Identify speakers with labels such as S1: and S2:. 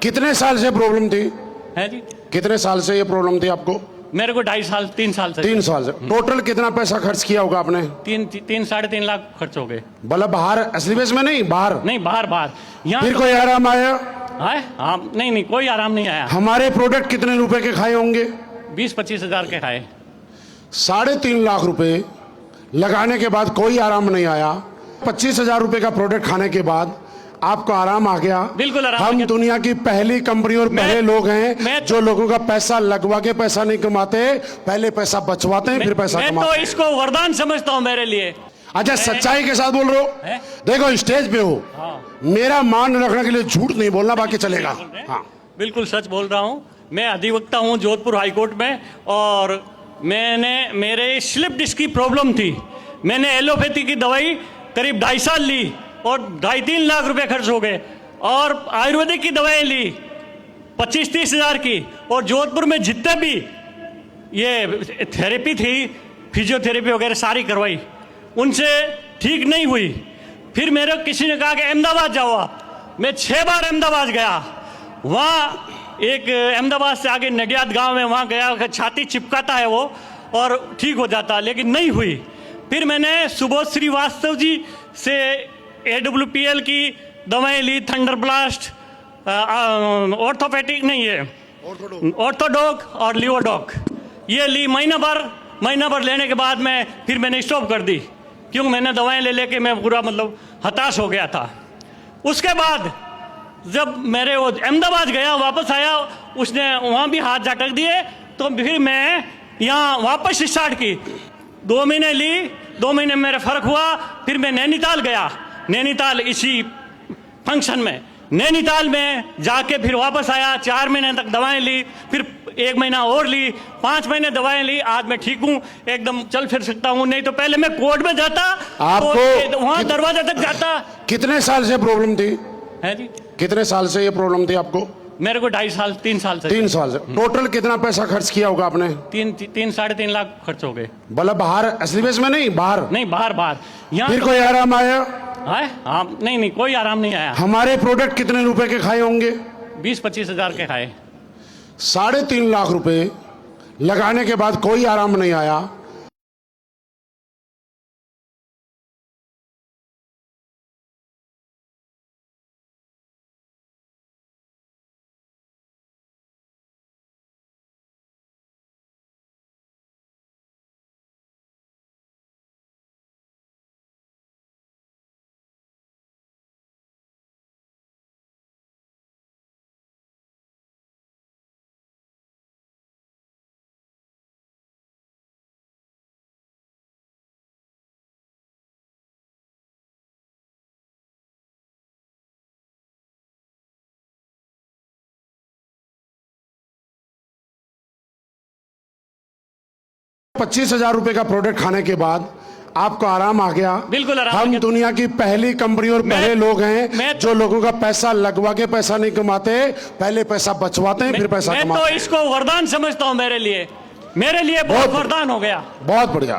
S1: कितने साल से प्रॉब्लम थी?
S2: है जी।
S1: कितने साल से ये प्रॉब्लम थी आपको?
S2: मेरे को 2.5 साल 3 साल से।
S1: 3 साल से। टोटल कितना पैसा खर्च किया होगा आपने?
S2: 3-3.5 लाख खर्च हो गए।
S1: मतलब बाहर असली बेस में नहीं, बाहर
S2: नहीं, बाहर यहाँ
S1: फिर कोई आराम आया?
S2: है हाँ, नहीं कोई आराम नहीं आया।
S1: हमारे प्रोडक्ट कितने रुपए के खाए होंगे?
S2: 20-25 हजार के खाए।
S1: 3.5 लाख रुपए लगाने के बाद कोई आराम नहीं आया। 25,000 रुपए का प्रोडक्ट खाने के बाद आपको आराम आ गया।
S2: बिल्कुल आराम आ
S1: हम
S2: गया।
S1: दुनिया की पहली कंपनी और पहले लोग हैं जो लोगों का पैसा लगवा के पैसा नहीं कमाते, पहले पैसा बचवाते हैं फिर पैसा
S2: मैं
S1: कमाते
S2: तो
S1: हैं।
S2: इसको वरदान समझता हूँ मेरे लिए।
S1: अच्छा, सच्चाई के साथ बोल रहे हो? देखो स्टेज पे हो, मेरा मान रखने के लिए झूठ नहीं बोलना, बाकी चलेगा। हाँ,
S2: बिल्कुल सच बोल रहा हूँ। मैं अधिवक्ता हूँ जोधपुर हाईकोर्ट में, और मेरे स्लिप डिस्क की प्रॉब्लम थी। मैंने एलोपैथी की दवाई करीब 2.5 साल ली और 2.5-3 लाख रुपए खर्च हो गए, और आयुर्वेदिक की दवाएं ली 25-30 हजार की, और जोधपुर में जितने भी ये थेरेपी थी, फिजियोथेरेपी वगैरह सारी करवाई, उनसे ठीक नहीं हुई। फिर मेरे किसी ने कहा कि अहमदाबाद जाओ आप। मैं 6 बार अहमदाबाद गया। वहाँ एक अहमदाबाद से आगे नडियाद गांव है, वहाँ गया, छाती चिपकाता है वो और ठीक हो जाता, लेकिन नहीं हुई। फिर मैंने सुबोध श्रीवास्तव जी से AWPL की दवाएं ली, थंडर ब्लास्ट, ऑर्थोपेडिक नहीं है, ऑर्थोडॉक और लियोडॉक, ये ली। महीना भर लेने के बाद फिर मैंने स्टॉप कर दी, क्योंकि मैंने दवाएं ले लेके मैं पूरा मतलब हताश हो गया था। उसके बाद जब मेरे वो अहमदाबाद गया, वापस आया, उसने वहाँ भी हाथ झटक दिए, तो फिर मैं यहाँ वापस स्टार्ट की। 2 महीने ली, 2 महीने में मेरा फर्क हुआ। फिर मैं नैनीताल गया, नैनीताल इसी फंक्शन में, नैनीताल में जाके फिर वापस आया। 4 महीने तक दवाएं ली, फिर 1 महीना और ली, 5 महीने दवाएं ली। आज मैं ठीक हूँ, एकदम चल फिर सकता हूँ। नहीं तो पहले मैं कोर्ट में जाता,
S1: आपको
S2: तो वहाँ दरवाजे तक जाता।
S1: कितने साल से प्रॉब्लम थी?
S2: है जी।
S1: कितने साल से ये प्रॉब्लम थी आपको?
S2: मेरे को 2.5 साल 3 साल से।
S1: 3 साल से। टोटल कितना पैसा खर्च किया होगा आपने?
S2: 3-3.5 लाख खर्च हो गए।
S1: मतलब बाहर असली बेस में नहीं, बाहर
S2: नहीं, बाहर यहाँ
S1: फिर कोई आराम आया?
S2: है हाँ, नहीं कोई आराम नहीं आया।
S1: हमारे प्रोडक्ट कितने रुपए के खाए होंगे?
S2: 20-25 हजार के खाए।
S1: 3.5 लाख रुपए लगाने के बाद कोई आराम नहीं आया। ₹25,000 रुपए का प्रोडक्ट खाने के बाद आपको आराम आ गया।
S2: बिल्कुल आराम।
S1: हम दुनिया की पहली कंपनी और पहले लोग हैं जो लोगों का पैसा लगवा के पैसा नहीं कमाते, पहले पैसा बचवाते हैं फिर पैसा कमाते हैं।
S2: मैं तो इसको वरदान समझता हूँ मेरे लिए बहुत वरदान हो गया।
S1: बहुत बढ़िया।